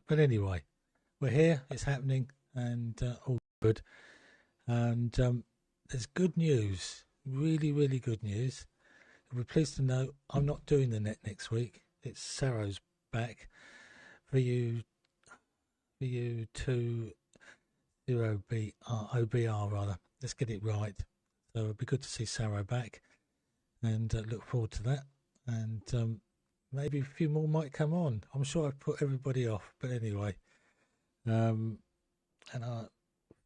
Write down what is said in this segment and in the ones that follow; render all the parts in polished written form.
But anyway, we're here, it's happening, and all good. And there's good news, really, really good news. We're pleased to know I'm not doing the net next week. It's Saro's back. VU20BR rather. Let's get it right. So it'll be good to see Saro back, and look forward to that. And maybe a few more might come on. I'm sure I've put everybody off, but anyway. And as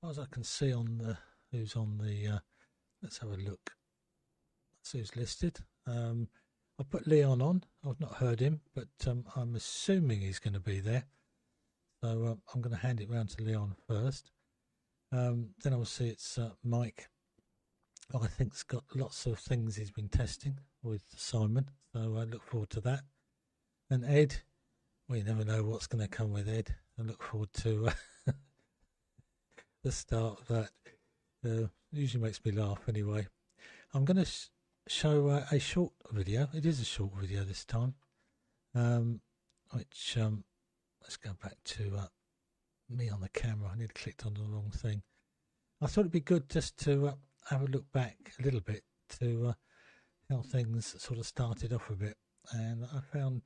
far as I can see on the who's on the, let's have a look. That's who's listed. I put Leon on. I've not heard him, but I'm assuming he's going to be there. So I'm going to hand it round to Leon first. Then obviously it's Mike. I think he's got lots of things he's been testing with Simon. So I look forward to that. And Ed, we never know what's going to come with Ed. I look forward to the start of that. Usually makes me laugh anyway. I'm going to show a short video. It is a short video this time, which let's go back to me on the camera. I nearly clicked on the wrong thing. I thought it'd be good just to have a look back a little bit to how things sort of started off a bit, and I found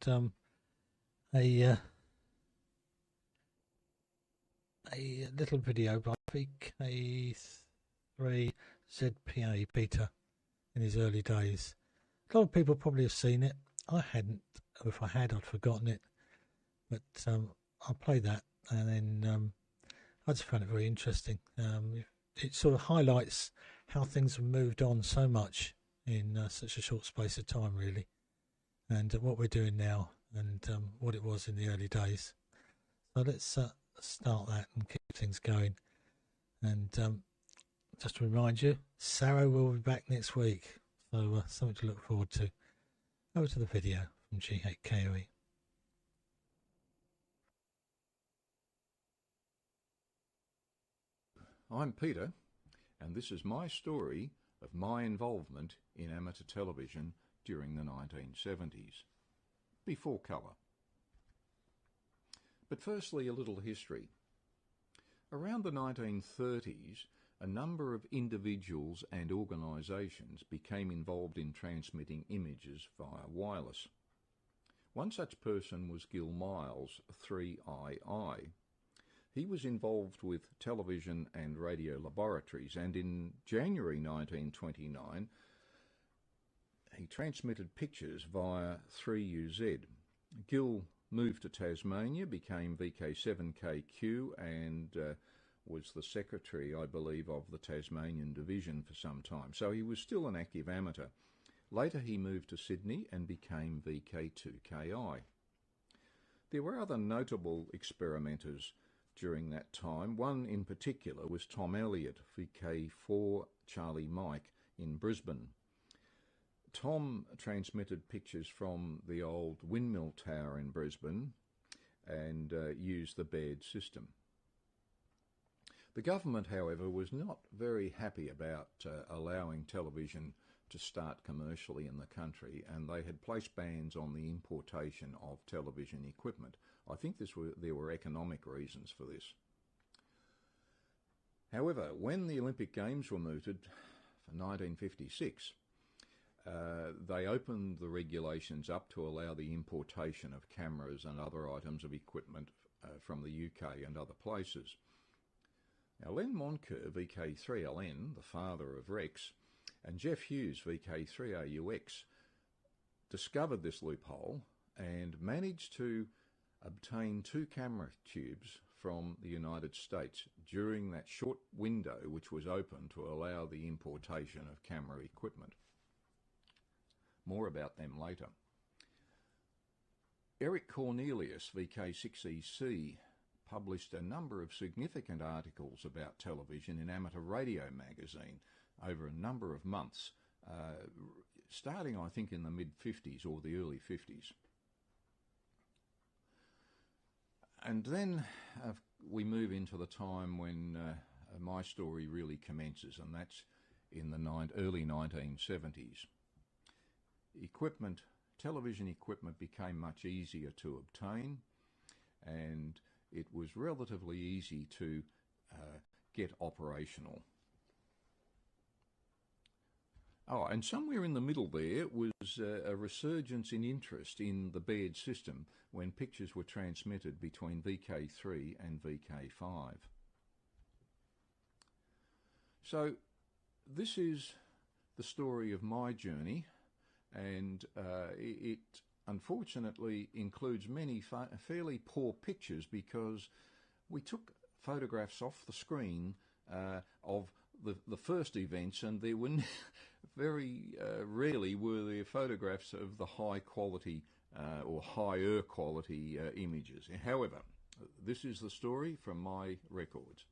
a little video by VK3ZPA Peter in his early days. A lot of people probably have seen it. I hadn't, or if I had, I'd forgotten it. But I'll play that, and then I just found it very interesting. It sort of highlights how things have moved on so much in such a short space of time, really, and what we're doing now, and what it was in the early days. So let's start that and keep things going. And just to remind you, Saro will be back next week, so something to look forward to. Over to the video from G8KOE. I'm Peter, and this is my story of my involvement in amateur television during the 1970s, before colour. But firstly, a little history. Around the 1930s, a number of individuals and organisations became involved in transmitting images via wireless. One such person was Gil Miles, 3II. He was involved with television and radio laboratories, and in January 1929 he transmitted pictures via 3UZ. Gil moved to Tasmania, became VK7KQ, and was the secretary, I believe, of the Tasmanian division for some time. So he was still an active amateur. Later he moved to Sydney and became VK2KI. There were other notable experimenters during that time. One in particular was Tom Elliott, VK4 Charlie Mike in Brisbane. Tom transmitted pictures from the old windmill tower in Brisbane and used the Baird system. The government, however, was not very happy about allowing television to start commercially in the country, and they had placed bans on the importation of television equipment. I think there were economic reasons for this. However, when the Olympic Games were mooted for 1956, they opened the regulations up to allow the importation of cameras and other items of equipment from the UK and other places. Now, Len Moncur, VK3LN, the father of Rex, and Jeff Hughes, VK3AUX, discovered this loophole and managed to obtain 2 camera tubes from the United States during that short window which was open to allow the importation of camera equipment. More about them later. Eric Cornelius, VK6EC, published a number of significant articles about television in Amateur Radio magazine over a number of months, starting I think in the mid-50s or the early 50s. And then we move into the time when my story really commences, and that's in the early 1970s. Television equipment became much easier to obtain, and it was relatively easy to get operational. Oh, and somewhere in the middle there was a resurgence in interest in the Baird system when pictures were transmitted between VK3 and VK5. So this is the story of my journey, and it unfortunately includes many fairly poor pictures because we took photographs off the screen of the first events, and there were very rarely were there photographs of the high quality or higher quality images. However, this is the story from my records.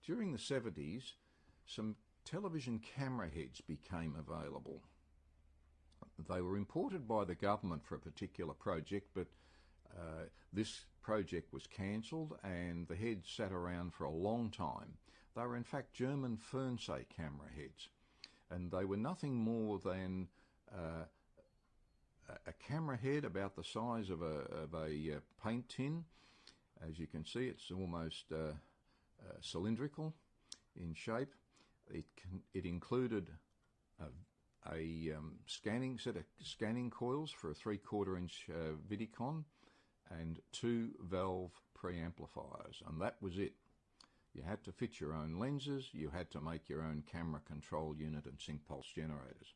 During the 70s, some television camera heads became available. They were imported by the government for a particular project, but this project was cancelled and the heads sat around for a long time. They were in fact German Fernseh camera heads, and they were nothing more than a camera head about the size of a paint tin. As you can see, it's almost cylindrical in shape. It included a set of scanning coils for a 3/4 inch Vidicon and 2 valve preamplifiers, and that was it. You had to fit your own lenses, you had to make your own camera control unit and sync pulse generators.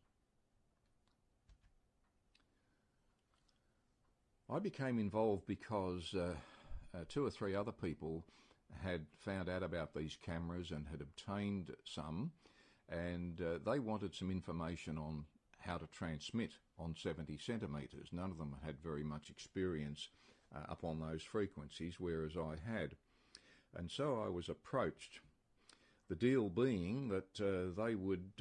I became involved because 2 or 3 other people had found out about these cameras and had obtained some, and they wanted some information on how to transmit on 70 centimetres. None of them had very much experience up on those frequencies, whereas I had. And so I was approached, the deal being that they would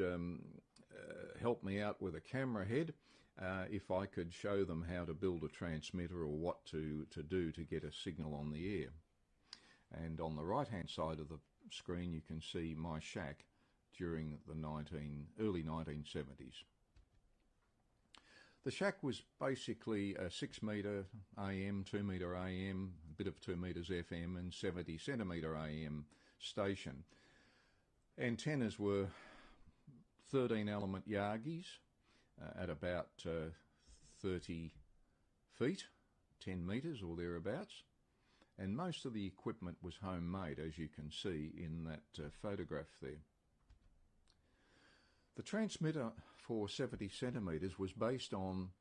help me out with a camera head if I could show them how to build a transmitter or what to do to get a signal on the air. And on the right-hand side of the screen you can see my shack during the early 1970s. The shack was basically a 6 metre AM, 2 metre AM, a bit of 2 metres FM and 70 centimetre AM station. Antennas were 13 element Yagis at about 30 feet, 10 metres or thereabouts. And most of the equipment was homemade, as you can see in that photograph there. The transmitter for 70 centimetres was based on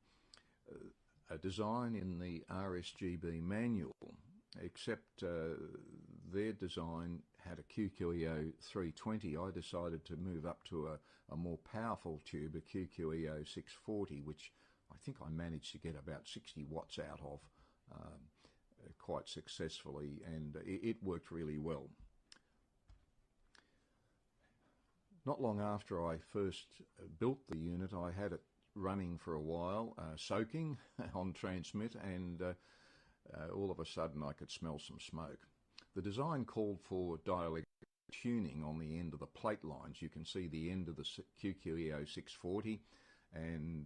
a design in the RSGB manual, except their design had a QO-320. I decided to move up to a more powerful tube, a QO-640, which I think I managed to get about 60 watts out of quite successfully, and it worked really well. Not long after I first built the unit, I had it running for a while, soaking on transmit, and all of a sudden I could smell some smoke. The design called for dielectric tuning on the end of the plate lines. You can see the end of the QO-640 and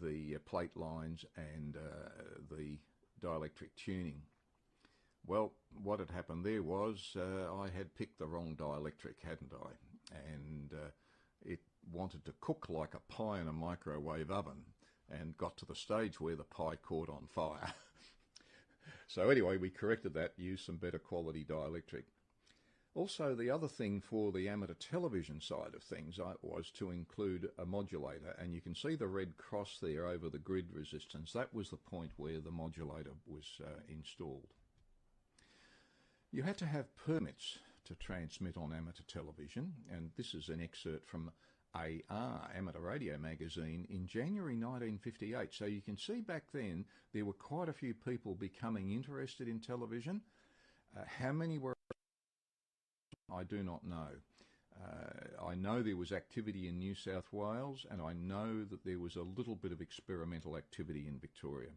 the plate lines and the dielectric tuning. Well, what had happened there was I had picked the wrong dielectric, hadn't I? And it wanted to cook like a pie in a microwave oven and got to the stage where the pie caught on fire. So anyway, we corrected that, used some better quality dielectric. Also, the other thing for the amateur television side of things was to include a modulator, and you can see the red cross there over the grid resistance. That was the point where the modulator was installed. You had to have permits to transmit on amateur television, and this is an excerpt from AR, Amateur Radio Magazine, in January 1958. So you can see back then there were quite a few people becoming interested in television. How many were, I do not know. I know there was activity in New South Wales, and I know that there was a little bit of experimental activity in Victoria.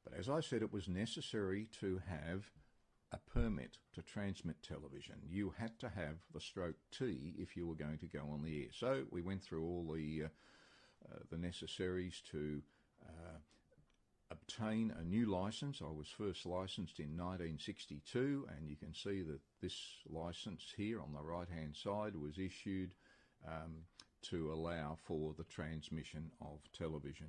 But as I said, it was necessary to have a permit to transmit television. You had to have the stroke T if you were going to go on the air. So we went through all the necessaries to obtain a new license. I was first licensed in 1962, and you can see that this license here on the right hand side was issued to allow for the transmission of television.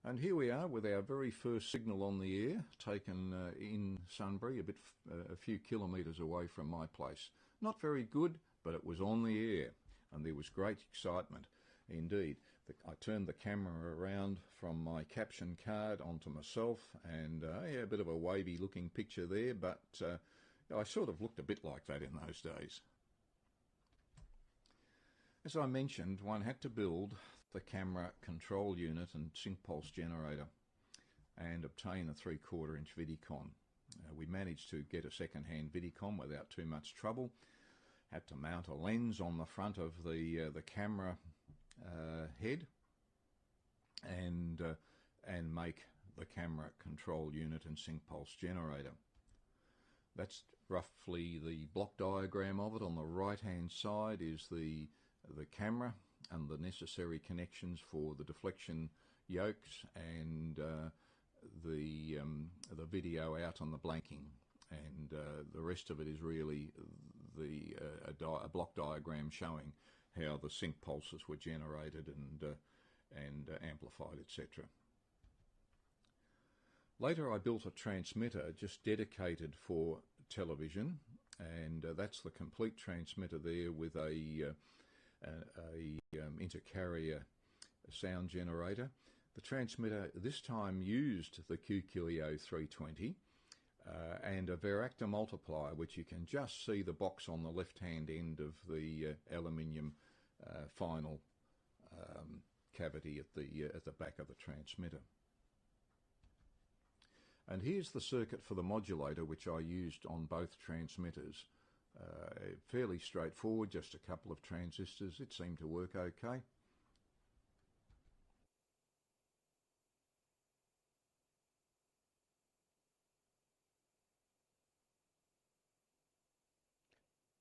And here we are with our very first signal on the air, taken in Sunbury, a few kilometres away from my place. Not very good, but it was on the air, and there was great excitement indeed. I turned the camera around from my caption card onto myself, and yeah, a bit of a wavy looking picture there, but I sort of looked a bit like that in those days. As I mentioned, one had to build the camera control unit and sync pulse generator and obtain a 3/4 inch Vidicon. We managed to get a second-hand Vidicon without too much trouble. Had to mount a lens on the front of the camera head and make the camera control unit and sync pulse generator. That's roughly the block diagram of it. On the right hand side is the camera and the necessary connections for the deflection yokes and the video out on the blanking, and the rest of it is really a block diagram showing how the sync pulses were generated and amplified, etc. Later I built a transmitter just dedicated for television, and that's the complete transmitter there with a intercarrier sound generator. The transmitter this time used the QO-320 and a Varactor multiplier, which you can just see the box on the left-hand end of the aluminium final cavity at the back of the transmitter. And here's the circuit for the modulator, which I used on both transmitters. Fairly straightforward, just a couple of transistors. It seemed to work okay.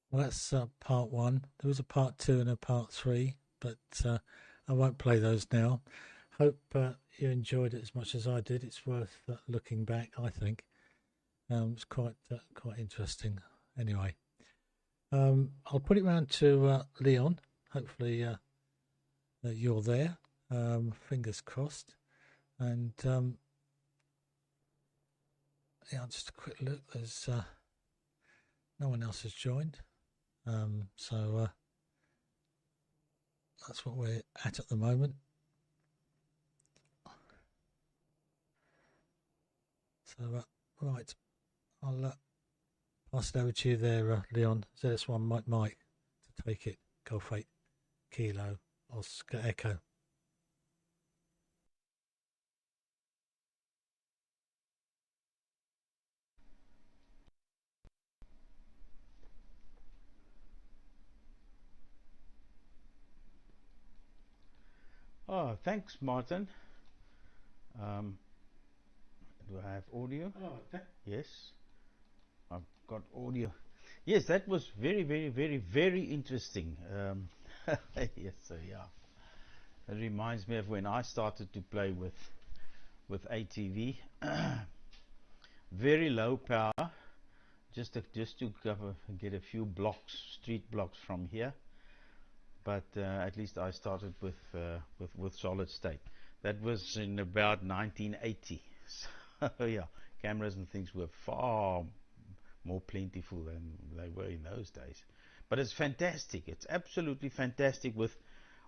Well, that's part one. There was a part two and a part three, but I won't play those now. Hope you enjoyed it as much as I did. It's worth looking back, I think. It's quite interesting. Anyway, I'll put it round to Leon. Hopefully you're there. Fingers crossed. And yeah, just a quick look. There's no one else has joined. So that's what we're at the moment. So right, I'll pass it over to you there, Leon. ZS1 Mike to take it. Golf 8 Kilo Oscar Echo. Oh, thanks, Martin. Do I have audio? Oh, okay. Yes, I've got audio. Yes, that was very, very, very, very interesting. Yes, so yeah, it reminds me of when I started to play with ATV. Very low power, just to get a few blocks, street blocks from here. But at least I started with solid state. That was in about 1980. So yeah, cameras and things were far more plentiful than they were in those days. But it's fantastic. It's absolutely fantastic with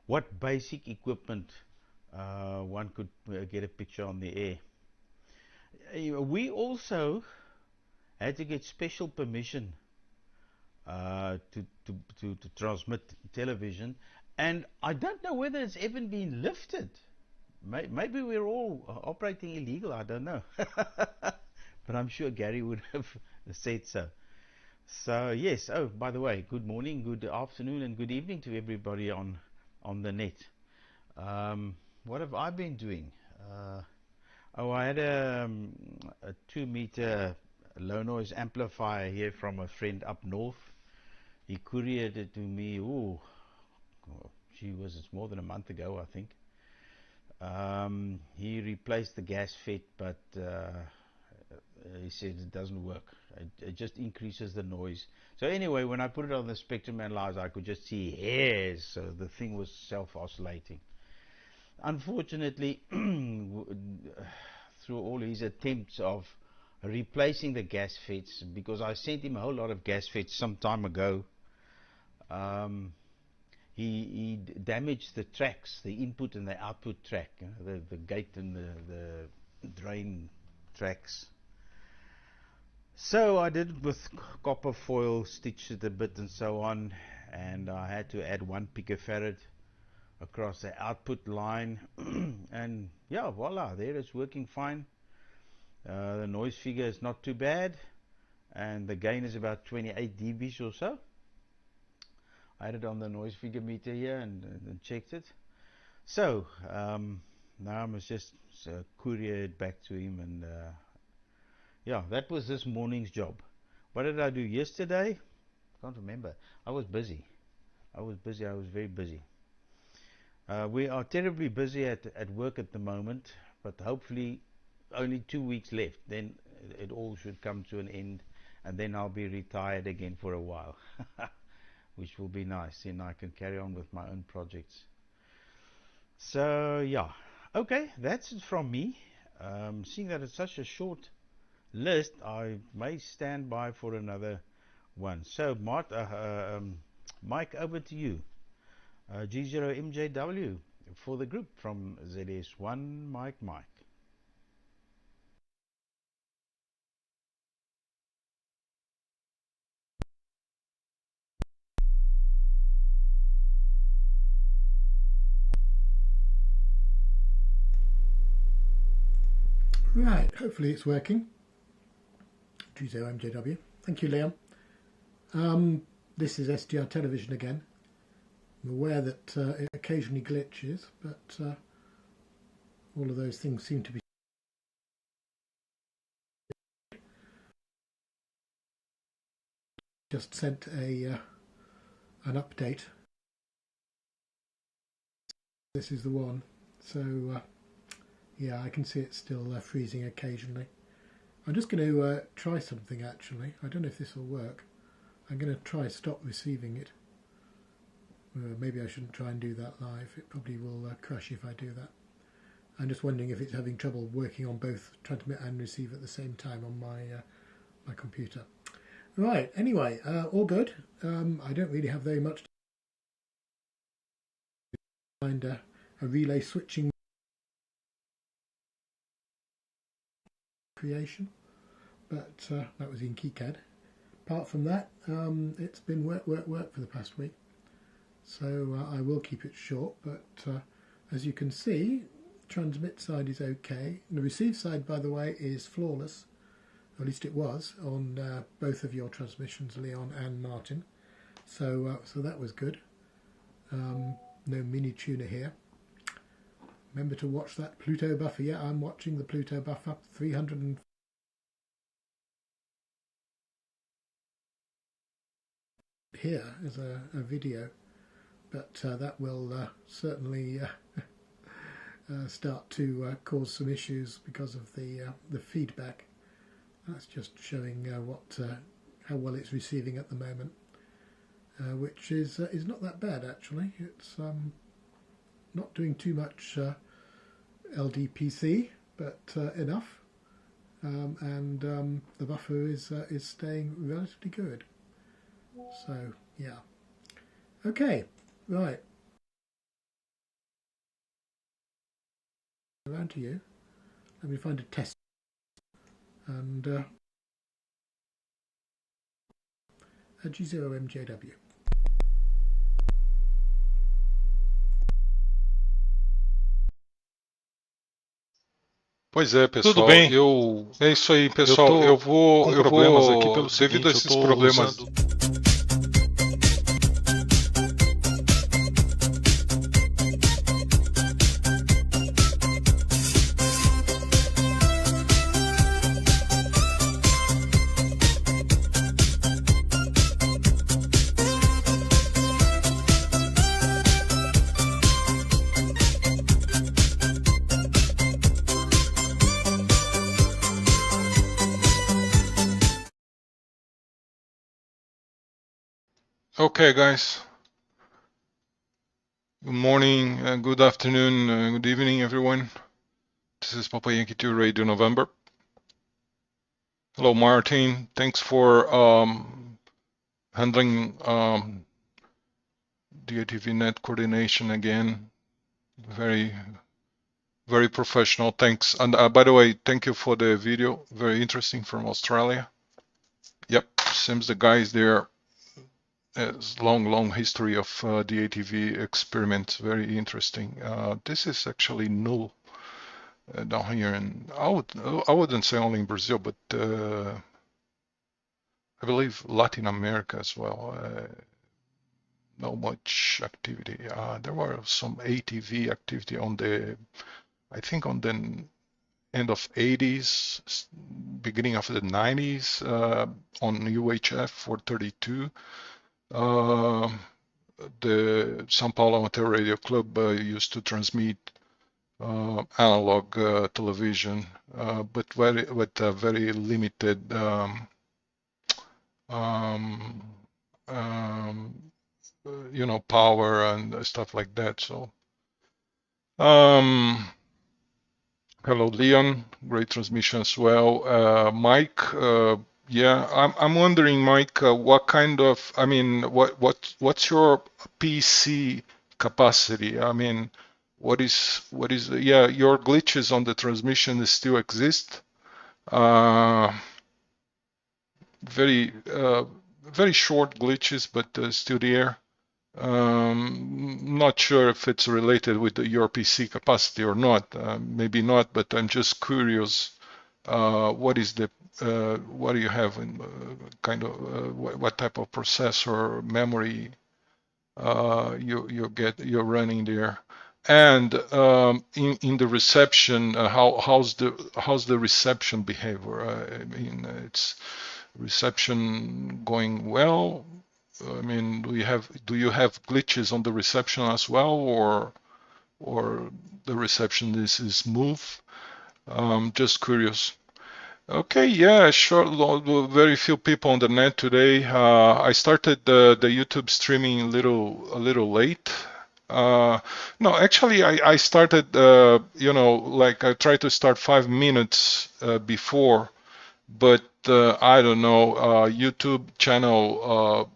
what basic equipment one could get a picture on the air. We also had to get special permission to transmit television, and I don't know whether it's ever been lifted. Maybe we're all operating illegal, I don't know. But I'm sure Gary would have said so. So yes, oh, by the way, good morning, good afternoon and good evening to everybody on the net. What have I been doing? I had a 2-meter low noise amplifier here from a friend up north. He couriered it to me, it's more than a month ago, I think. He replaced the gas fit, but he said it doesn't work. It just increases the noise. So anyway, when I put it on the spectrum analyzer, I could just see hairs. So the thing was self-oscillating. Unfortunately, through all his attempts of replacing the gas fits, because I sent him a whole lot of gas fits some time ago, he damaged the tracks, the input and the output track, the gate and the drain tracks. So I did it with copper foil, stitched it a bit and so on, and I had to add 1 picofarad across the output line, and yeah, voila, there it's working fine. The noise figure is not too bad, and the gain is about 28 dBs or so. I had it on the noise figure meter here and checked it. So now I must just courier it back to him, and yeah, that was this morning's job. What did I do yesterday? Can't remember. I was busy. I was very busy. We are terribly busy at work at the moment, but hopefully only 2 weeks left. Then it all should come to an end, and then I'll be retired again for a while, which will be nice. Then I can carry on with my own projects. So yeah, okay, that's it from me. Seeing that it's such a short list, I may stand by for another one. So Mike, over to you. G0MJW for the group from ZS1 Mike. Right, hopefully it's working. G0MJW. Thank you, Leon. This is SDR television again. I'm aware that it occasionally glitches, but all of those things seem to be just sent an update. This is the one. So yeah, I can see it still freezing occasionally. I'm just going to try something actually. I don't know if this will work. I'm going to try stop receiving it. Maybe I shouldn't try and do that live. It probably will crash if I do that. I'm just wondering if it's having trouble working on both transmit and receive at the same time on my computer. Right, anyway, all good. I don't really have very much to find a relay switching creation, but that was in KiCad. Apart from that, it's been work for the past week. So I will keep it short, but as you can see, transmit side is okay. The receive side, by the way, is flawless, or at least it was, on both of your transmissions, Leon and Martin. So that was good. No mini tuner here. Remember to watch that Pluto buffer. Yeah, I'm watching the Pluto buffer. 300 here is a video. But that will certainly start to cause some issues because of the feedback. That's just showing how well it's receiving at the moment, which is not that bad actually. It's not doing too much LDPC, but enough, and the buffer is staying relatively good. So yeah, okay. Right, around to you. Let me find a test, and G0MJW. Pois é, pessoal. Tudo bem. É isso aí, pessoal. Eu vou com problemas aqui pelo devido seguinte, a esses eu tô problemas. Okay, guys. Good morning, good afternoon, good evening, everyone. This is Papa Yankee 2 Radio November. Hello, Martin. Thanks for handling the ATV net coordination again. Very, very professional. Thanks. And by the way, thank you for the video. Very interesting from Australia. Yep, seems the guys there has long history of the ATV experiment. Very interesting. This is actually null down here, and I wouldn't say only in Brazil, but I believe Latin America as well. Not much activity. There were some ATV activity on the, I think on the end of 80s, beginning of the 90s on UHF 432. The São Paulo Amateur Radio Club used to transmit analog television, but with very limited power and stuff like that. So, hello, Leon. Great transmission as well. Mike, yeah, I'm wondering, Mike, what kind of, I mean, what's your PC capacity? I mean, what is, yeah, your glitches on the transmission still exist. Very, very short glitches, but still there. Not sure if it's related with your PC capacity or not. Maybe not, but I'm just curious. What is the what do you have in kind of what type of processor memory you're running there? And in the reception, how's the reception behavior? I mean, it's reception going well. I mean, do you have glitches on the reception as well, or the reception is smooth? Just curious. Okay, yeah, sure. Very few people on the net today. I started the YouTube streaming a little late. No, actually, I started, like I tried to start 5 minutes before, but I don't know, YouTube channel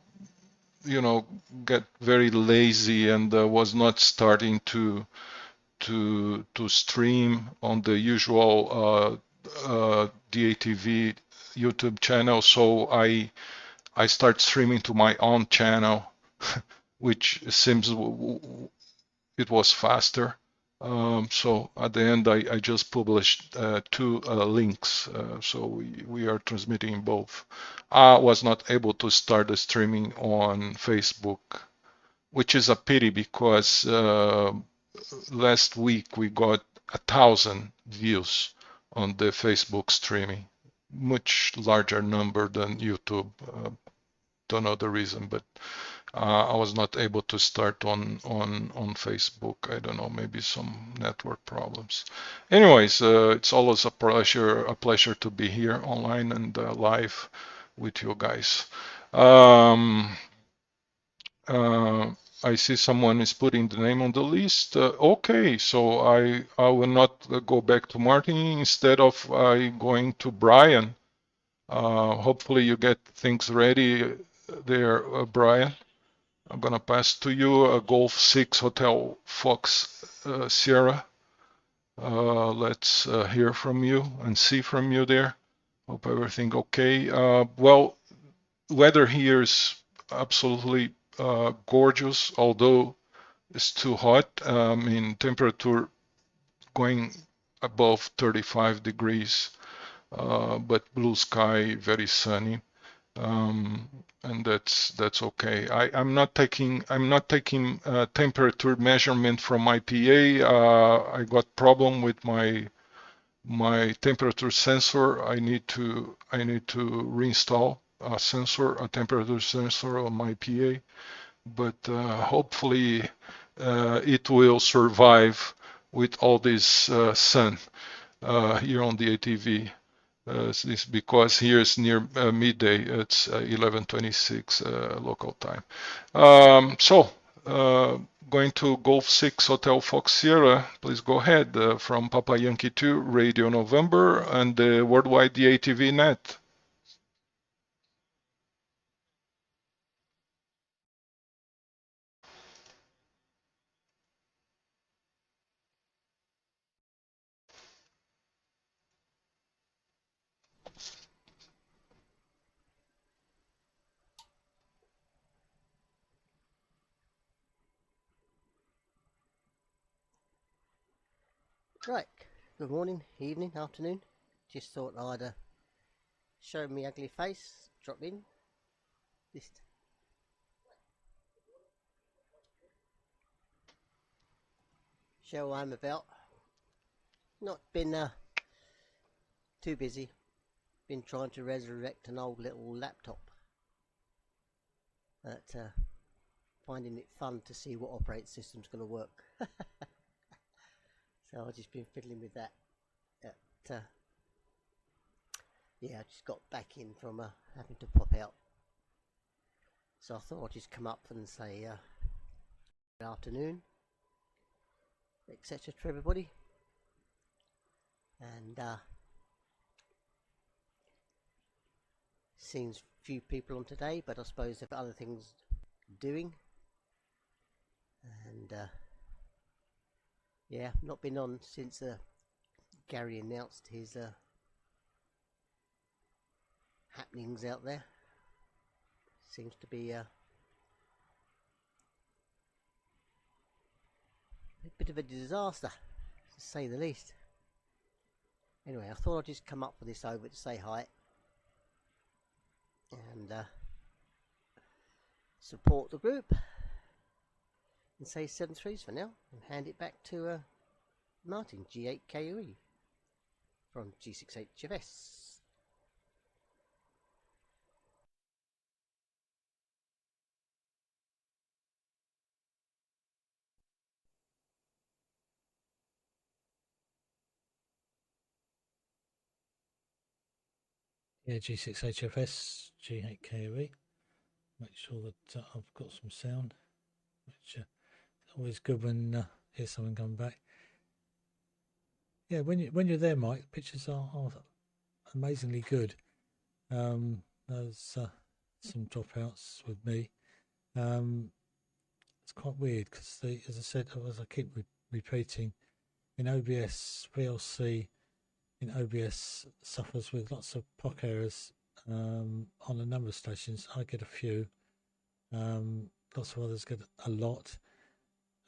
get very lazy and was not starting to stream on the usual DATV YouTube channel. So I start streaming to my own channel, which seems it was faster. So at the end, I just published 2 links. So we are transmitting both. I was not able to start the streaming on Facebook, which is a pity because last week we got 1,000 views on the Facebook streaming, much larger number than YouTube. Don't know the reason, but I was not able to start on Facebook. I don't know, maybe some network problems. Anyways, it's always a pleasure to be here online and live with you guys. I see someone is putting the name on the list. Okay, so I will not go back to Martin. Instead of going to Brian. Hopefully you get things ready there, Brian. I'm gonna pass to you Golf 6 Hotel Fox Sierra. Let's hear from you and see from you there. Hope everything okay. Well, weather here is absolutely gorgeous, although it's too hot. I mean, temperature going above 35 degrees, but blue sky, very sunny. And that's okay. I'm not taking temperature measurement from my PA. I got problem with my temperature sensor. I need to reinstall a temperature sensor on my PA, but hopefully it will survive with all this sun here on the ATV. It's because here it's near midday. It's 11:26 local time. Going to Golf 6 Hotel Fox Sierra, please go ahead from Papa Yankee 2 Radio November and the Worldwide DATV net. Right, good morning, evening, afternoon. Just thought I'd show me ugly face, drop in. This show I'm about. Not been too busy. Been trying to resurrect an old little laptop. But finding it fun to see what operating system's going to work. So I've just been fiddling with that. Yeah, I just got back in from having to pop out. So I thought I'd just come up and say good afternoon, etc. to everybody. And seems few people on today, but I suppose they've got other things doing. And yeah, not been on since Gary announced his happenings out there. Seems to be a bit of a disaster, to say the least. Anyway, I thought I'd just come up with this over to say hi and support the group and say 7 threes for now and hand it back to Martin, G8KOE from G6HFS. Yeah, G6HFS, G8KOE. Make sure that I've got some sound, which is always good when hear someone come back. Yeah, when you're there, Mike, pictures are amazingly good. There's some dropouts with me. It's quite weird because, as I said, as I keep repeating, in OBS, VLC in OBS suffers with lots of POC errors on a number of stations. I get a few. Lots of others get a lot,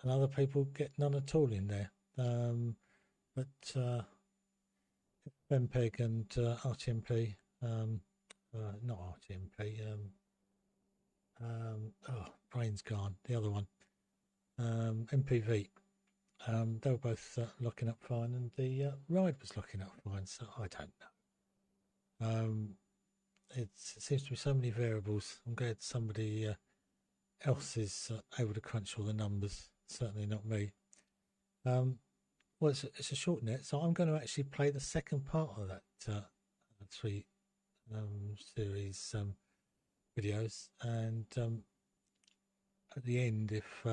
and other people get none at all in there. But MPEG and RTMP, not RTMP, oh, brain's gone, the other one, MPV. They were both locking up fine, and the ride was locking up fine, so I don't know. It seems to be so many variables. I'm glad somebody else is able to crunch all the numbers, certainly not me. Well, it's a short net, so I'm going to actually play the second part of that three series videos, and at the end, if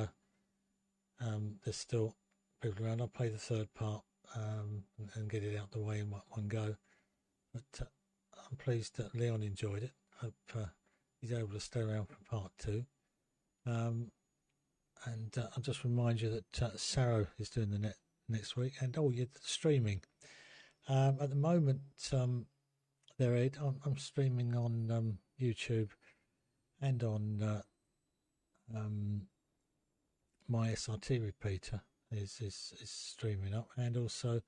there's still people around, I'll play the third part and get it out the way in one go. But I'm pleased that Leon enjoyed it. Hope he's able to stay around for part 2. And I'll just remind you that Sarah is doing the net next week, and you're streaming. At the moment, there, Ed, I'm streaming on YouTube and on my SRT repeater is streaming up, and also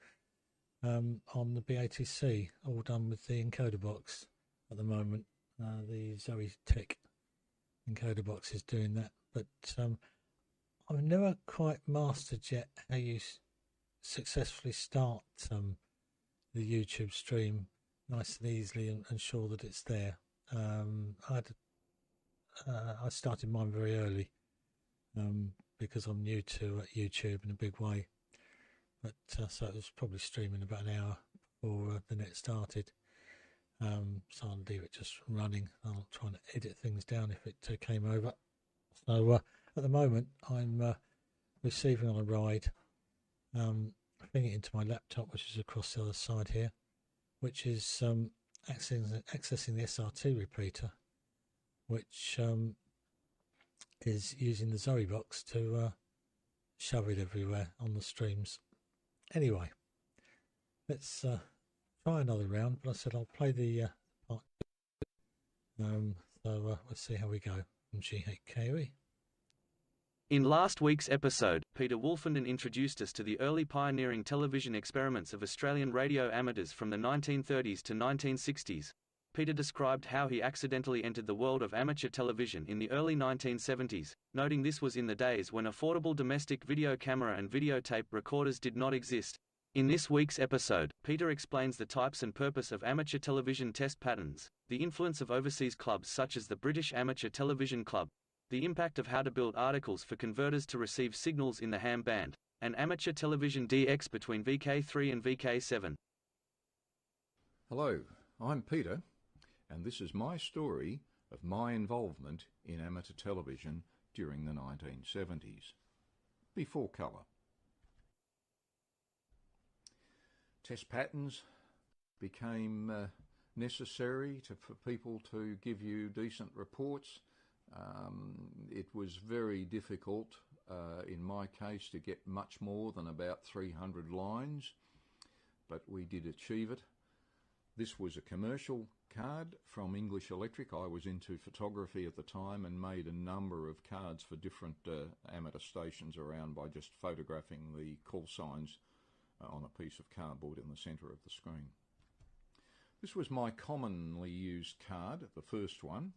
on the BATC, all done with the encoder box at the moment. The Zoe Tech encoder box is doing that, but I've never quite mastered yet how you successfully start the YouTube stream nice and easily and sure that it's there. I started mine very early because I'm new to YouTube in a big way, but so it was probably streaming about an hour before the net started. So I'll leave it just running. I'll try and edit things down if it came over. So at the moment I'm receiving on a ride, putting it into my laptop, which is across the other side here, which is accessing the SRT repeater, which is using the Zoe box to shove it everywhere on the streams. Anyway, let's try another round, but I said I'll play the part. So let's see how we go from G8KOE. In last week's episode, Peter Wolfenden introduced us to the early pioneering television experiments of Australian radio amateurs from the 1930s to 1960s. Peter described how he accidentally entered the world of amateur television in the early 1970s, noting this was in the days when affordable domestic video camera and videotape recorders did not exist. In this week's episode, Peter explains the types and purpose of amateur television test patterns, the influence of overseas clubs such as the British Amateur Television Club, the impact of how to build articles for converters to receive signals in the ham band, and amateur television DX between VK3 and VK7. Hello, I'm Peter, and this is my story of my involvement in amateur television during the 1970s, before colour. Test patterns became necessary for people to give you decent reports. It was very difficult, in my case, to get much more than about 300 lines, but we did achieve it. This was a commercial card from English Electric. I was into photography at the time and made a number of cards for different amateur stations around by just photographing the call signs on a piece of cardboard in the centre of the screen. This was my commonly used card, the first one.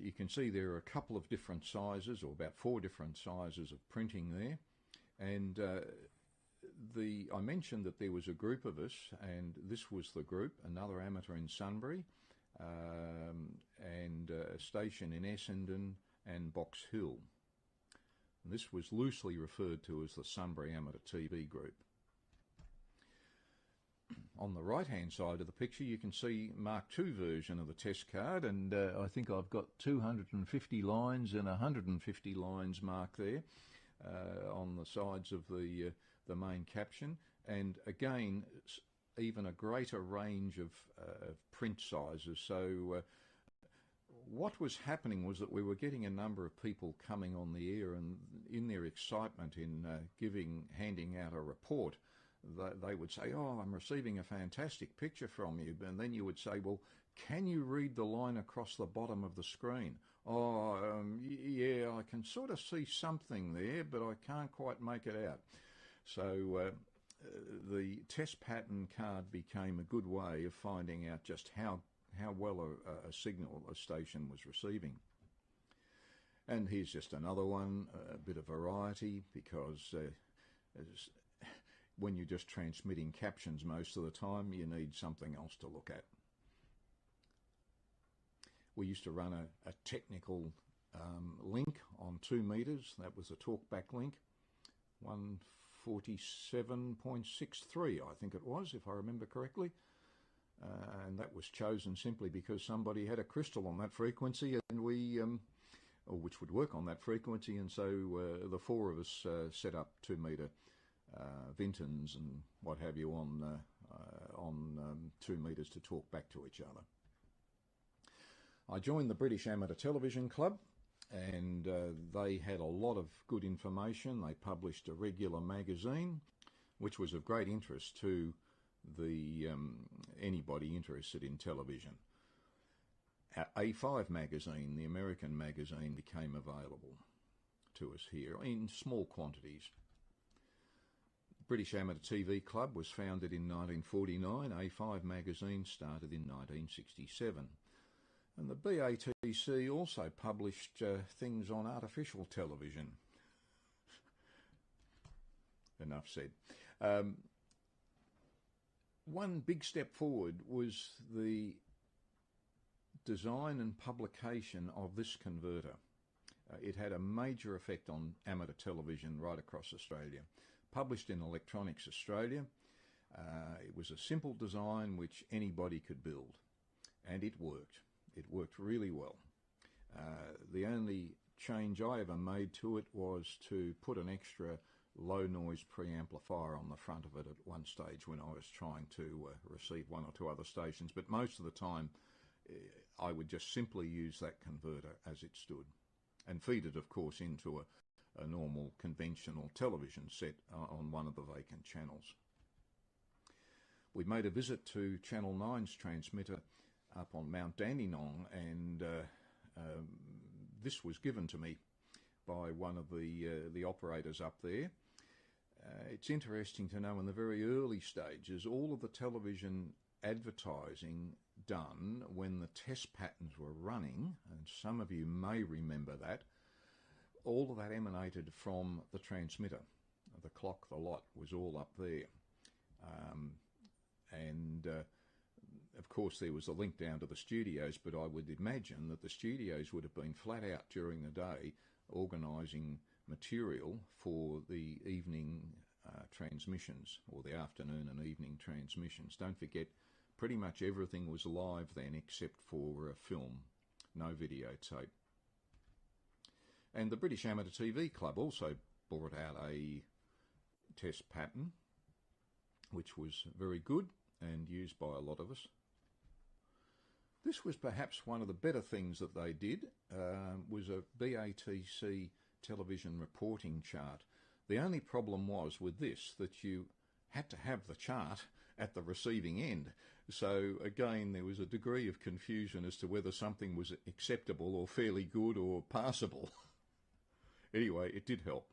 You can see there are a couple of different sizes, or about 4 different sizes of printing there, and I mentioned that there was a group of us, and this was the group, another amateur in Sunbury, and a station in Essendon and Box Hill. And this was loosely referred to as the Sunbury Amateur TV Group. On the right-hand side of the picture, you can see Mark II version of the test card, and I think I've got 250 lines and 150 lines marked there on the sides of the main caption, and again, even a greater range of print sizes. So what was happening was that we were getting a number of people coming on the air, and in their excitement in handing out a report, they would say, "Oh, I'm receiving a fantastic picture from you," and then you would say, "Well, can you read the line across the bottom of the screen?" "Oh, yeah, I can sort of see something there, but I can't quite make it out." So the test pattern card became a good way of finding out just how well a signal a station was receiving. And here's just another one, a bit of variety, because when you're just transmitting captions most of the time, you need something else to look at. We used to run a technical link on 2 meters. That was a talkback link, 147.63, I think it was, if I remember correctly. And that was chosen simply because somebody had a crystal on that frequency, and or which would work on that frequency, and so the 4 of us set up 2 meter Vintons and what have you on 2 meters to talk back to each other. I joined the British Amateur Television Club, and they had a lot of good information. They published a regular magazine, which was of great interest to anybody interested in television. A5 magazine, the American magazine, became available to us here in small quantities. British Amateur TV Club was founded in 1949. A5 magazine started in 1967. And the BATC also published things on artificial television. Enough said. One big step forward was the design and publication of this converter. It had a major effect on amateur television right across Australia. Published in Electronics Australia, It was a simple design which anybody could build, and it worked. It worked really well. The only change I ever made to it was to put an extra low noise preamplifier on the front of it at one stage when I was trying to receive one or two other stations, but most of the time I would just simply use that converter as it stood and feed it, of course, into a normal conventional television set on one of the vacant channels. We made a visit to Channel 9's transmitter up on Mount Dandenong, and this was given to me by one of the operators up there. It's interesting to know in the very early stages, all of the television advertising done when the test patterns were running, and some of you may remember that, all of that emanated from the transmitter. The clock, the lot was all up there. Of course there was a link down to the studios, but I would imagine that the studios would have been flat out during the day organising material for the evening transmissions, or the afternoon and evening transmissions. Don't forget, pretty much everything was live then except for film, no videotape. And the British Amateur TV Club also brought out a test pattern which was very good and used by a lot of us. This was perhaps one of the better things that they did, was a BATC television reporting chart. The only problem was with this that you had to have the chart at the receiving end. So again, there was a degree of confusion as to whether something was acceptable or fairly good or passable. Anyway, it did help.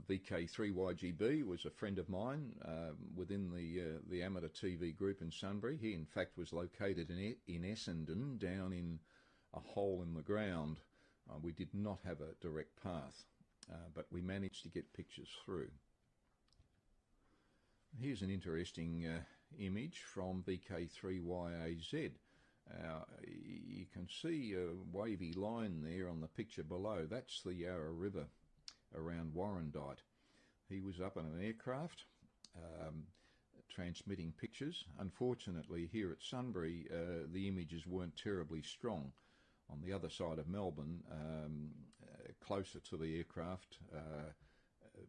VK3YGB was a friend of mine within the amateur TV group in Sunbury. He in fact was located in Essendon, down in a hole in the ground. We did not have a direct path, but we managed to get pictures through. Here's an interesting image from VK3YAZ. You can see a wavy line there on the picture below. That's the Yarra River around Warrandyte. He was up on an aircraft transmitting pictures. Unfortunately, here at Sunbury, the images weren't terribly strong. On the other side of Melbourne, closer to the aircraft,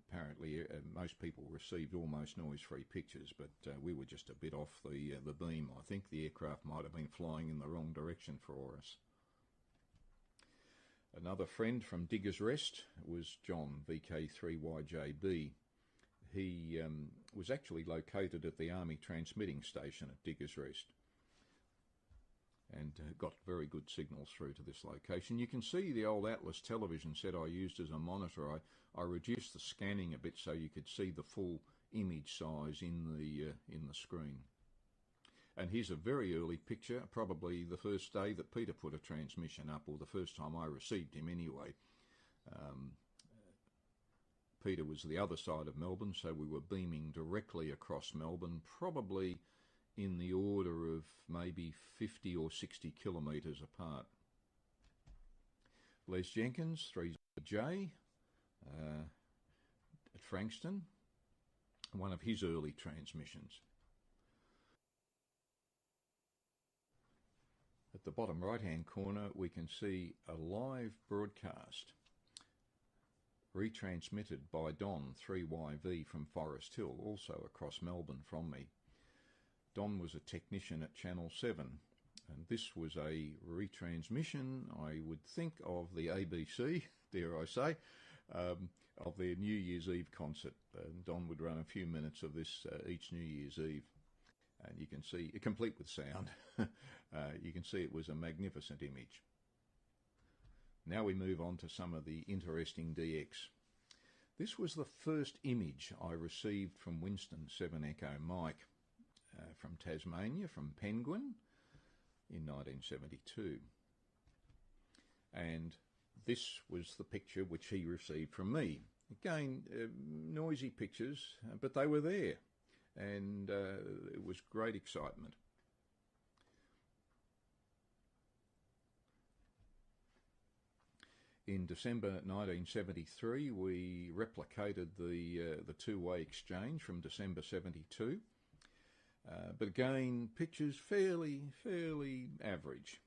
apparently most people received almost noise-free pictures, but we were just a bit off the beam. I think the aircraft might have been flying in the wrong direction for us. Another friend from Diggers Rest was John, VK3YJB. He was actually located at the Army Transmitting Station at Diggers Rest and got very good signals through to this location. You can see the old Atlas television set I used as a monitor. I reduced the scanning a bit so you could see the full image size in the screen. And here's a very early picture, probably the first day that Peter put a transmission up, or the first time I received him anyway. Peter was the other side of Melbourne, so we were beaming directly across Melbourne, probably in the order of maybe 50 or 60 kilometres apart. Les Jenkins, 3J, at Frankston, one of his early transmissions. At the bottom right-hand corner, we can see a live broadcast retransmitted by Don, 3YV, from Forest Hill, also across Melbourne from me. Don was a technician at Channel 7, and this was a retransmission, I would think, of the ABC, dare I say, of their New Year's Eve concert. Don would run a few minutes of this each New Year's Eve. And you can see, complete with sound, you can see it was a magnificent image. Now we move on to some of the interesting DX. This was the first image I received from Winston 7 Echo Mike from Tasmania, from Penguin, in 1972. And this was the picture which he received from me. Again, noisy pictures, but they were there. And it was great excitement. In December 1973, we replicated the two-way exchange from December 72. But again, pictures fairly average.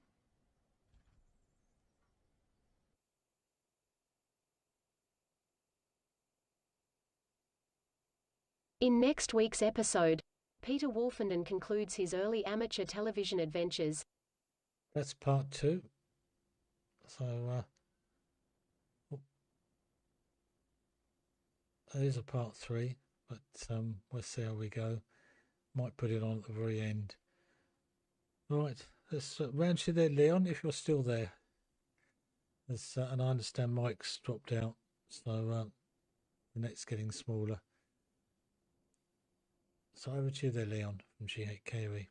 In next week's episode, Peter Wolfenden concludes his early amateur television adventures. That's part 2. So, there is a part 3, but we'll see how we go. Might put it on at the very end. Right, let's round you there, Leon, if you're still there. And I understand Mike's dropped out, so the net's getting smaller. So over to you there, Leon, from G8KOE.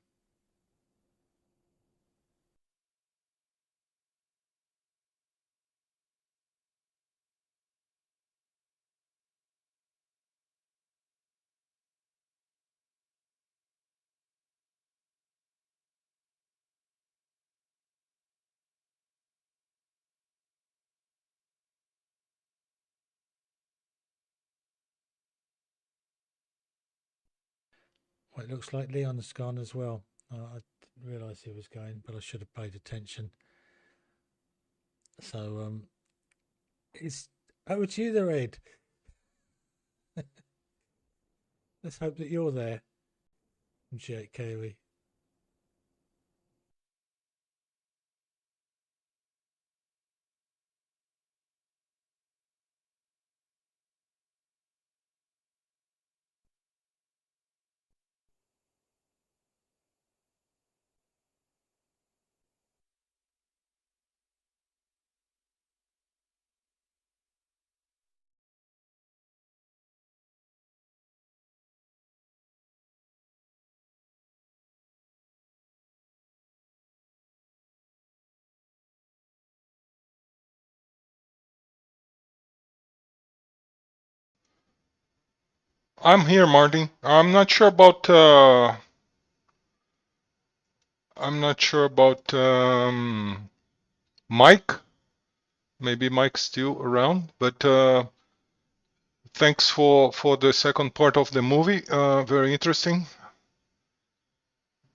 Well, it looks like Leon's gone as well. I didn't realise he was going, but I should have paid attention. So, it's over to you there, Ed. Let's hope that you're there from G8KOE. I'm here, Martin. I'm not sure about Mike. Maybe Mike's still around, but thanks for the second part of the movie. Very interesting.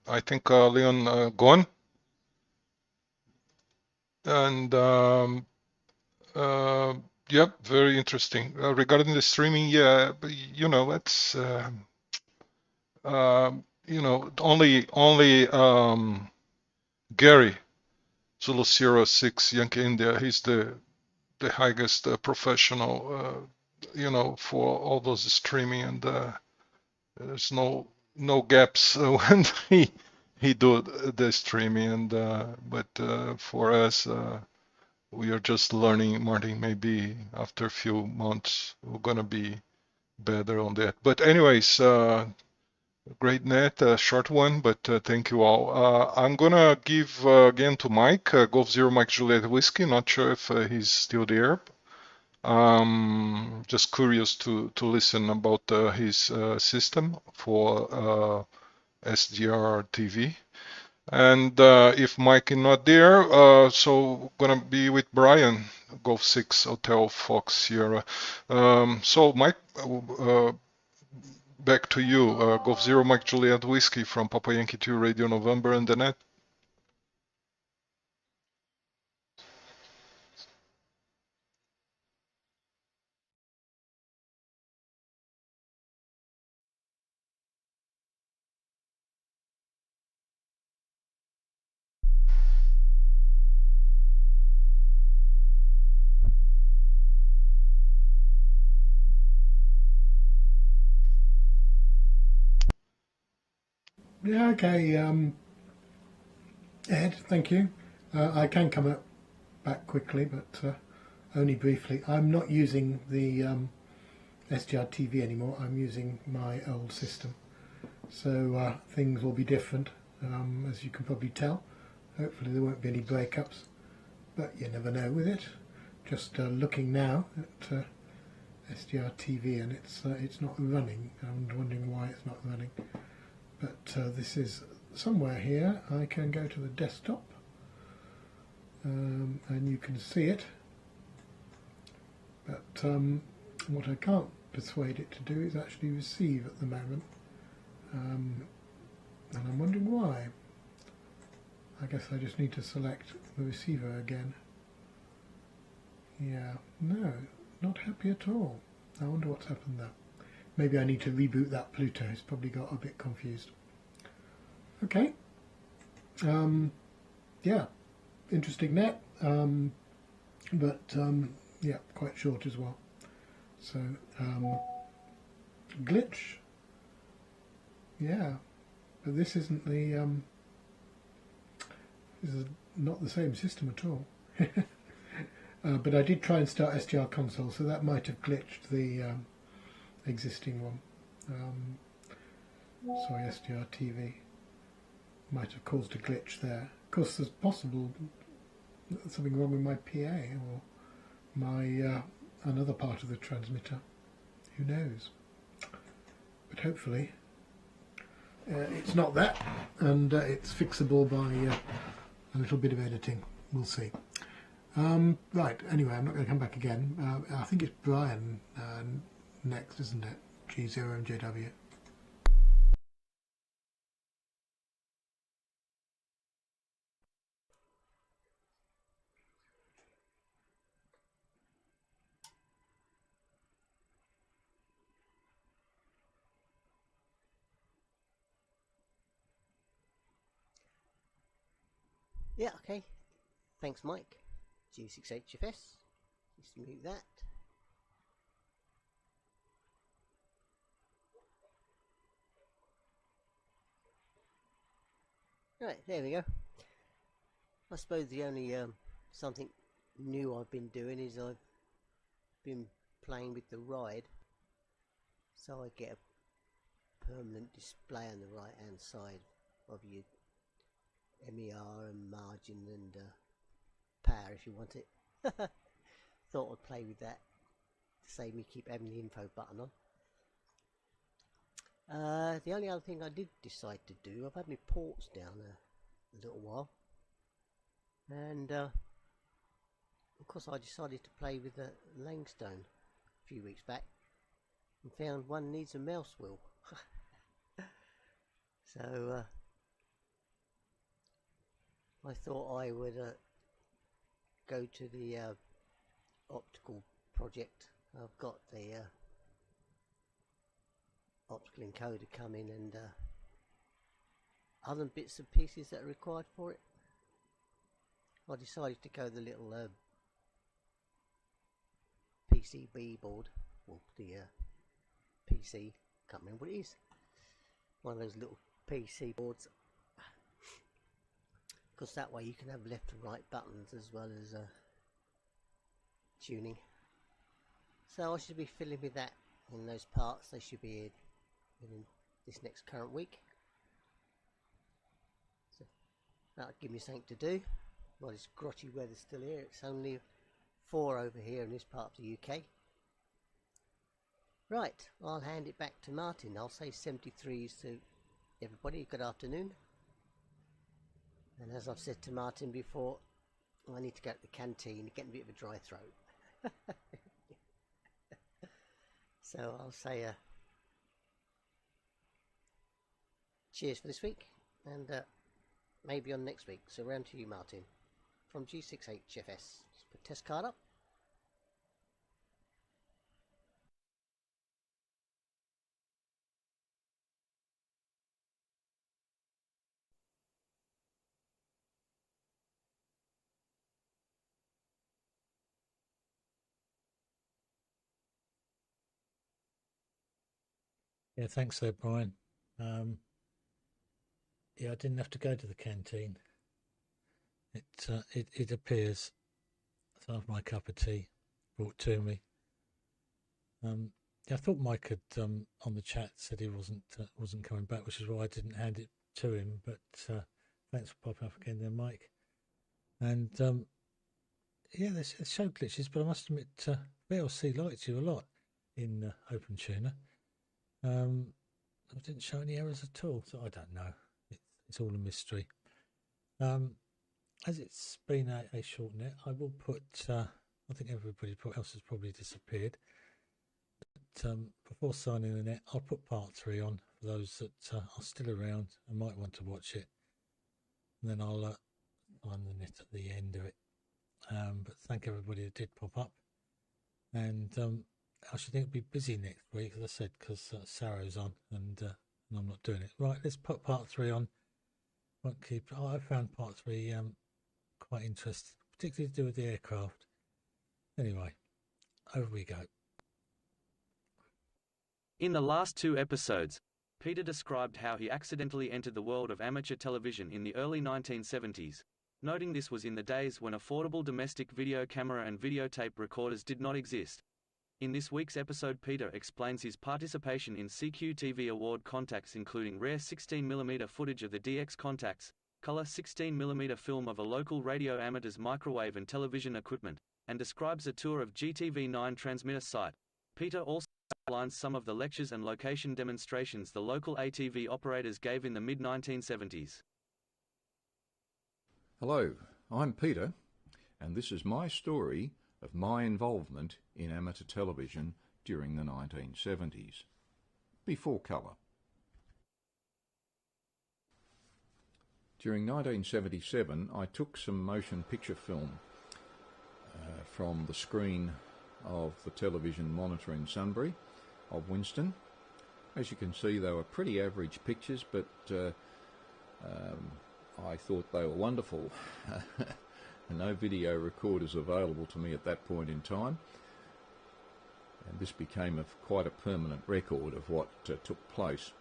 I think Leon gone, and yep, very interesting. Regarding the streaming, yeah, you know, it's you know, only Gary Zulu 06 Yankee India. He's the highest professional, you know, for all those streaming, and there's no gaps when he do the streaming, and but for us, we are just learning. Martin, maybe after a few months we're gonna be better on that. But anyways, great net, short one, but thank you all. I'm gonna give again to Mike, Golf Zero Mike Juliet Whiskey. Not sure if he's still there. Just curious to listen about his system for SDR TV. And if Mike is not there, so gonna be with Brian, Golf 6 Hotel Fox Sierra. So Mike, back to you. Golf Zero Mike Juliet Whiskey from Papa Yankee 2 Radio November and the net. Yeah, okay. Ed, thank you. I can come back quickly, but only briefly. I'm not using the SGR TV anymore. I'm using my old system, so things will be different, as you can probably tell. Hopefully there won't be any breakups, but you never know with it. Just looking now at SGR TV, and it's not running. I'm wondering why it's not running. But this is somewhere here. I can go to the desktop, and you can see it. But what I can't persuade it to do is actually receive at the moment. And I'm wondering why. I guess I just need to select the receiver again. Yeah, no, not happy at all. I wonder what's happened there. Maybe I need to reboot that Pluto. It's probably got a bit confused. Okay. Yeah, interesting net, but yeah, quite short as well. So glitch. Yeah, but this isn't the. This is not the same system at all. But I did try and start STR console, so that might have glitched the existing one. Sorry, STR TV might have caused a glitch there. Of course, there's possible something wrong with my PA or my another part of the transmitter. Who knows? But hopefully it's not that, and it's fixable by a little bit of editing. We'll see. Right, anyway, I'm not going to come back again. I think it's Brian next, isn't it? G0MJW. Yeah, okay. Thanks, Mike. G6HFS. Just mute that. Right, there we go. I suppose the only something new I've been doing is I've been playing with the ride, so I get a permanent display on the right hand side of your MER and margin and power if you want it. Thought I'd play with that to save me keep having the info button on. The only other thing I did decide to do, I've had my ports down a little while, and of course I decided to play with the Langstone a few weeks back and found one needs a mouse wheel. So I thought I would go to the optical project. I've got the optical encoder come in and other bits and pieces that are required for it. I decided to go the little PCB board, or the PC, can't remember what it is, one of those little PC boards, because that way you can have left and right buttons as well as tuning. So I should be filling with that in those parts. They should be in this next current week, so that'll give me something to do while this grotty weather's still here. It's only 4 over here in this part of the UK. Right, I'll hand it back to Martin. I'll say 73s to everybody. Good afternoon. And as I've said to Martin before, I need to go to the canteen, getting a bit of a dry throat. So I'll say cheers for this week, and maybe on next week. So round to you, Martin, from G6HFS. Just put test card up. Yeah, thanks there, Brian. Yeah, I didn't have to go to the canteen. It appears some of my cup of tea brought to me. Yeah, I thought Mike had on the chat said he wasn't coming back, which is why I didn't hand it to him. But thanks for popping up again there, Mike. And yeah, there's show glitches, but I must admit, VLC liked you a lot in OpenTuner. I didn't show any errors at all, so I don't know. It's all a mystery. As it's been a short net, I will put I think everybody else has probably disappeared. But before signing the net, I'll put part 3 on for those that are still around and might want to watch it. And then I'll sign the net at the end of it. But thank everybody that did pop up. And I should think it'll be busy next week, as I said, because Sarah's on and I'm not doing it. Right, let's put part 3 on. Won't keep. I found part 3 quite interesting, particularly to do with the aircraft. Anyway, over we go. In the last 2 episodes, Peter described how he accidentally entered the world of amateur television in the early 1970s, noting this was in the days when affordable domestic video camera and videotape recorders did not exist. In this week's episode, Peter explains his participation in CQ-TV award contacts, including rare 16mm footage of the DX contacts, color 16mm film of a local radio amateur's microwave and television equipment, and describes a tour of GTV9 transmitter site. Peter also outlines some of the lectures and location demonstrations the local ATV operators gave in the mid-1970s. Hello, I'm Peter, and this is my story of my involvement in amateur television during the 1970s, before colour. During 1977, I took some motion picture film from the screen of the television monitor in Sunbury of Winston. As you can see, they were pretty average pictures, but I thought they were wonderful. No video recorders available to me at that point in time, and this became quite a permanent record of what took place.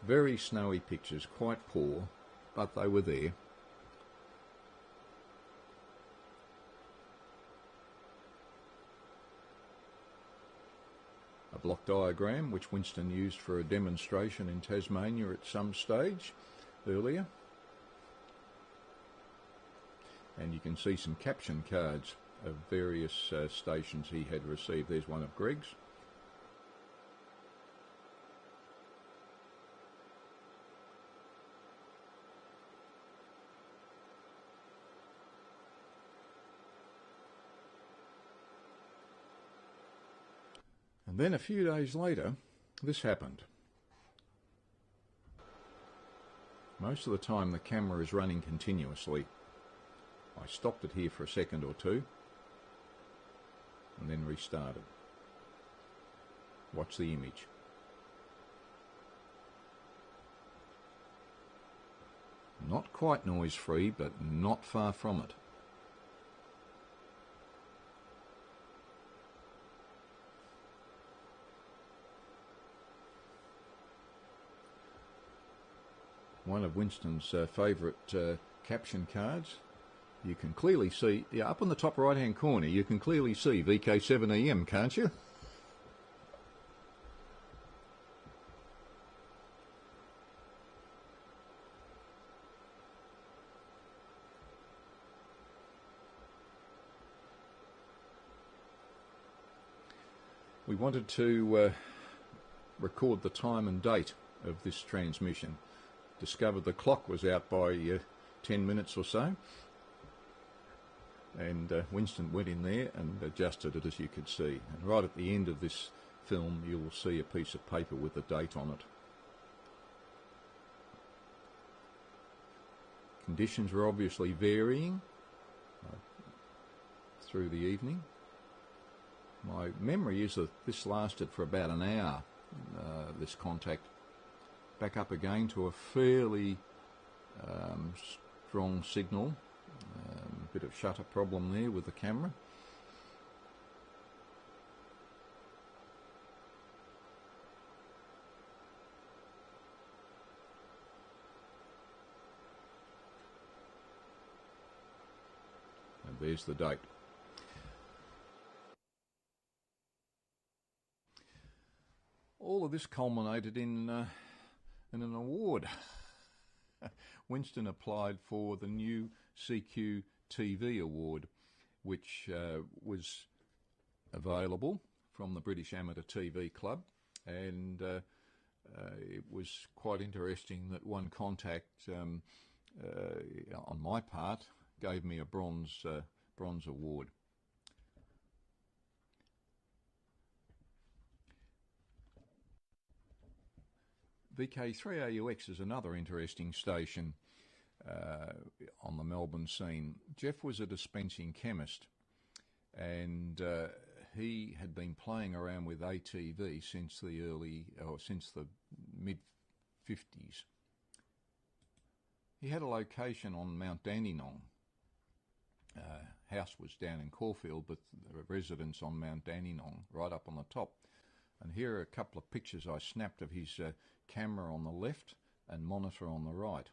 Very snowy pictures, quite poor, but they were there. A block diagram which Winston used for a demonstration in Tasmania at some stage earlier. And you can see some caption cards of various stations he had received. There's one of Greg's. And then a few days later, this happened. Most of the time the camera is running continuously. I stopped it here for a second or two and then restarted. Watch the image. Not quite noise-free, but not far from it. One of Winston's favourite caption cards. You can clearly see, up in the top right hand corner, you can clearly see VK7EM, can't you? We wanted to record the time and date of this transmission. Discovered the clock was out by 10 minutes or so. And Winston went in there and adjusted it, as you could see. And right at the end of this film, you will see a piece of paper with the date on it. Conditions were obviously varying through the evening. My memory is that this lasted for about an hour, this contact. Back up again to a fairly strong signal. Bit of shutter problem there with the camera. And there's the date. All of this culminated in an award. Winston applied for the new CQ-TV award, which was available from the British Amateur TV Club, and it was quite interesting that one contact on my part gave me a bronze award. VK3AUX is another interesting station on the Melbourne scene. Jeff was a dispensing chemist, and he had been playing around with ATV since the mid-50s. He had a location on Mount Dandenong. House was down in Caulfield, but the residence on Mount Dandenong, right up on the top. And here are a couple of pictures I snapped of his camera on the left and monitor on the right.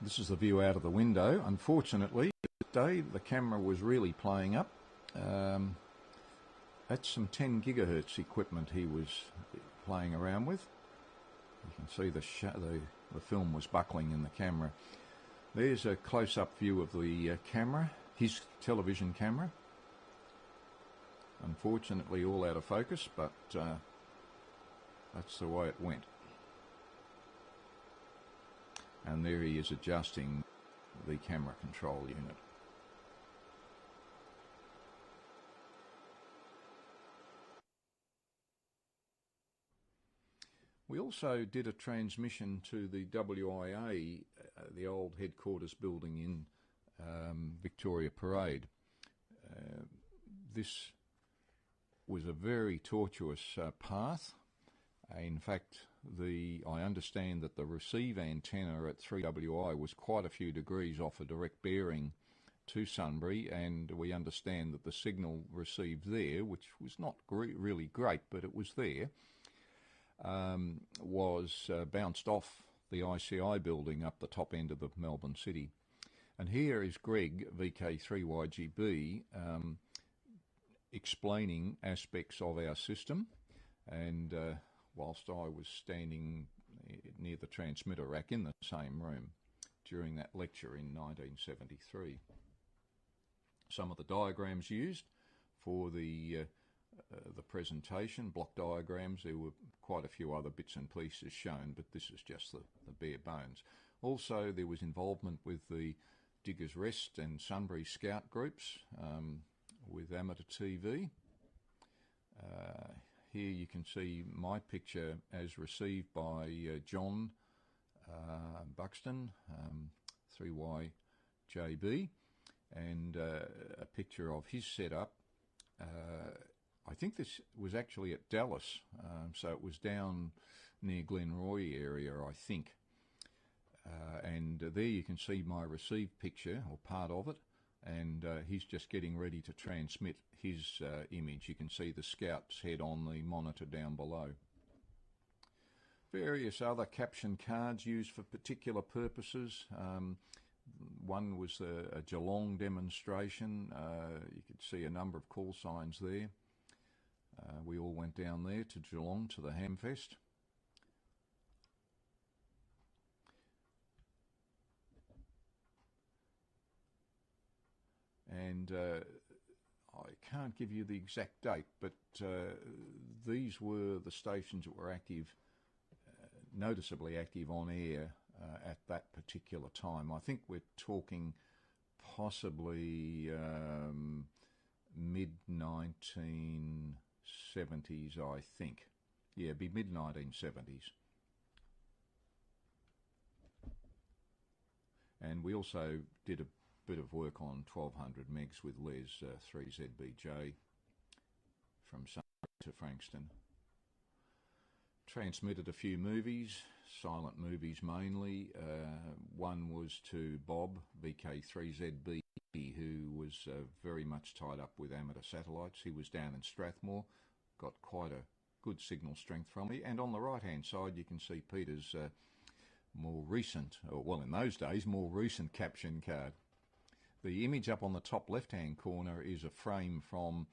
This is the view out of the window. Unfortunately, today the camera was really playing up. That's some 10 gigahertz equipment he was playing around with. You can see the film was buckling in the camera. There's a close-up view of the camera, his television camera. Unfortunately all out of focus, but that's the way it went. And there he is adjusting the camera control unit. We also did a transmission to the WIA, the old headquarters building in Victoria Parade. This was a very tortuous path. In fact, I understand that the receive antenna at 3WI was quite a few degrees off a direct bearing to Sunbury, and we understand that the signal received there, which was not really great, but it was there, was bounced off the ICI building up the top end of the Melbourne city. And here is Greg, VK3YGB, explaining aspects of our system, and whilst I was standing near the transmitter rack in the same room during that lecture in 1973. Some of the diagrams used for the presentation, block diagrams, there were quite a few other bits and pieces shown, but this is just the bare bones. Also, there was involvement with the Diggers Rest and Sunbury Scout groups with amateur TV. Here you can see my picture as received by John Buxton, 3YJB, and a picture of his setup. I think this was actually at Dallas, so it was down near Glenroy area, I think. And there you can see my received picture, or part of it, and he's just getting ready to transmit his image. You can see the Scout's head on the monitor down below. Various other caption cards used for particular purposes. One was a Geelong demonstration. You could see a number of call signs there. We all went down there to Geelong to the Hamfest. And I can't give you the exact date, but these were the stations that were active, noticeably active on air at that particular time. I think we're talking possibly mid-1970s, I think. Yeah, it'd be mid-1970s. And we also did a bit of work on 1200 megs with Les 3ZBJ from Sunbury to Frankston. Transmitted a few movies, silent movies mainly. One was to Bob, VK3ZB, who was very much tied up with amateur satellites. He was down in Strathmore, got quite a good signal strength from me. And on the right hand side you can see Peter's more recent, or well in those days, more recent caption card. The image up on the top left-hand corner is a frame from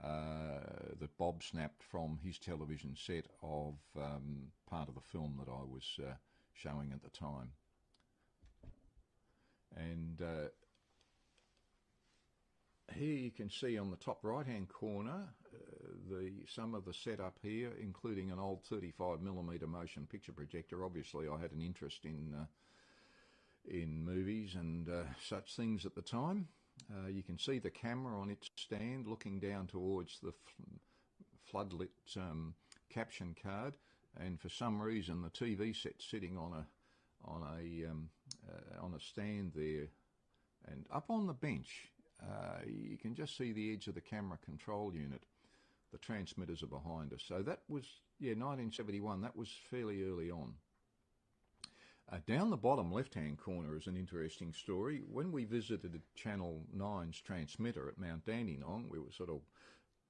that Bob snapped from his television set of part of the film that I was showing at the time. And here you can see on the top right-hand corner some of the setup here, including an old 35mm motion picture projector. Obviously, I had an interest in movies and such things at the time. You can see the camera on its stand looking down towards the floodlit caption card, and for some reason the TV set's sitting on a stand there, and up on the bench you can just see the edge of the camera control unit. The transmitters are behind us. So that was 1971. That was fairly early on. Down the bottom left-hand corner is an interesting story. When we visited Channel 9's transmitter at Mount Dandenong, we were sort of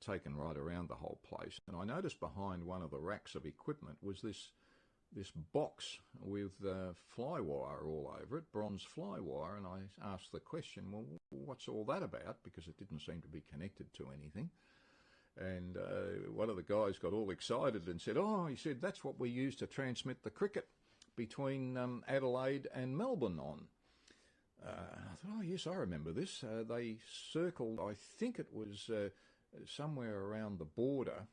taken right around the whole place, and I noticed behind one of the racks of equipment was this box with fly wire all over it, bronze fly wire, and I asked the question, well, what's all that about? Because it didn't seem to be connected to anything. And one of the guys got all excited and said, he said, that's what we use to transmit the cricket between Adelaide and Melbourne on. I thought, yes, I remember this. They circled, I think it was somewhere around the border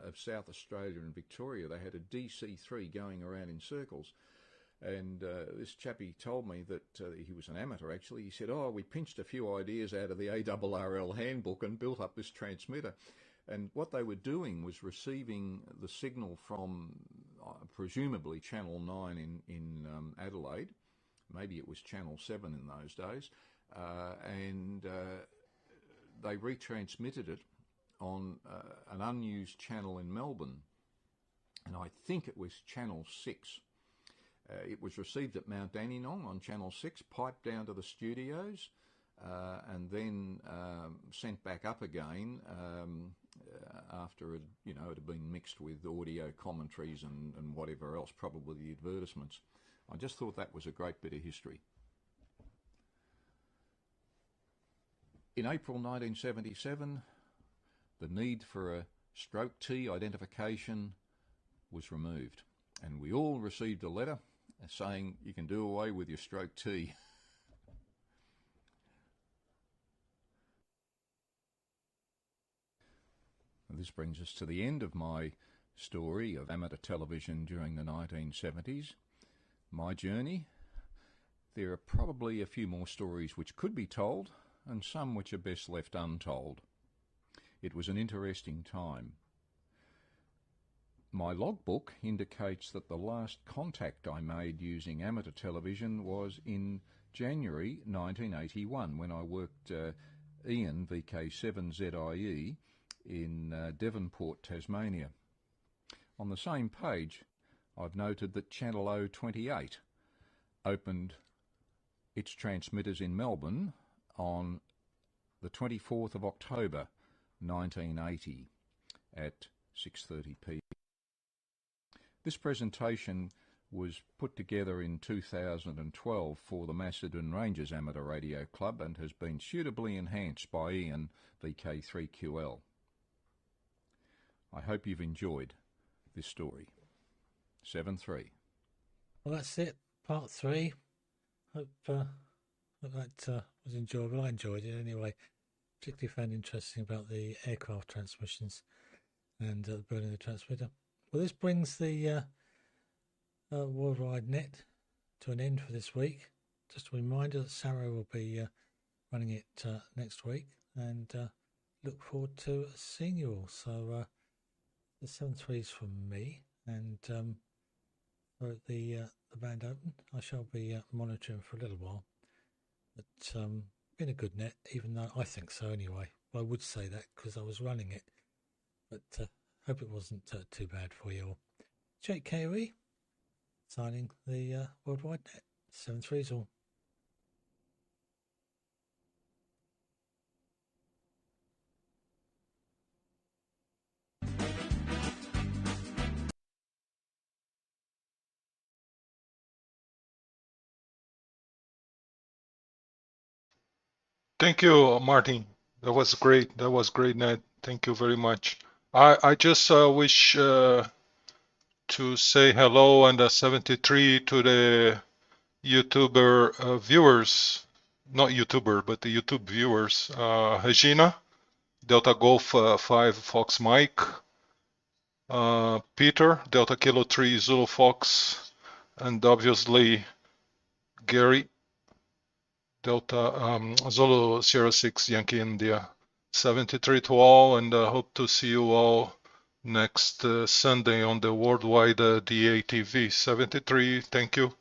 of South Australia and Victoria. They had a DC-3 going around in circles. And this chappie told me that he was an amateur, actually. He said, we pinched a few ideas out of the ARRL handbook and built up this transmitter. And what they were doing was receiving the signal from presumably Channel 9 in Adelaide. Maybe it was Channel 7 in those days. And they retransmitted it on an unused channel in Melbourne. And I think it was Channel 6. It was received at Mount Dandenong on Channel 6, piped down to the studios, and then sent back up again after it had been mixed with audio commentaries and whatever else, probably the advertisements. I just thought that was a great bit of history. In April 1977, the need for a stroke T identification was removed, and we all received a letter saying you can do away with your stroke T. This brings us to the end of my story of amateur television during the 1970s. My journey. There are probably a few more stories which could be told, and some which are best left untold. It was an interesting time. My logbook indicates that the last contact I made using amateur television was in January 1981 when I worked Ian VK7ZIE in Devonport, Tasmania. On the same page, I've noted that Channel 028 opened its transmitters in Melbourne on the 24th of October 1980 at 6:30 p.m. This presentation was put together in 2012 for the Macedon Rangers Amateur Radio Club and has been suitably enhanced by Ian VK3QL. I hope you've enjoyed this story. 7-3. Well, that's it. Part 3. Hope that was enjoyable. I enjoyed it anyway. Particularly found interesting about the aircraft transmissions and the burning of the transmitter. Well, this brings the Worldwide Net to an end for this week. Just a reminder that Sarah will be running it next week, and look forward to seeing you all. So the 7-3s from me, and for the band open, I shall be monitoring for a little while. But been a good net, even though I think so anyway. Well, I would say that because I was running it, but hope it wasn't too bad for you all. Jake KOE signing the Worldwide Net. 7-3s all. Thank you, Martin. That was great. That was great, Ned. Thank you very much. I just wish to say hello and 73 to the YouTuber viewers, not YouTuber, but the YouTube viewers. Regina, Delta Golf 5 Fox Mike, Peter, Delta Kilo 3 Zulu Fox, and obviously Gary, Delta Zulu 06 Yankee India. 73 to all, and hope to see you all next Sunday on the worldwide DATV 73. Thank you.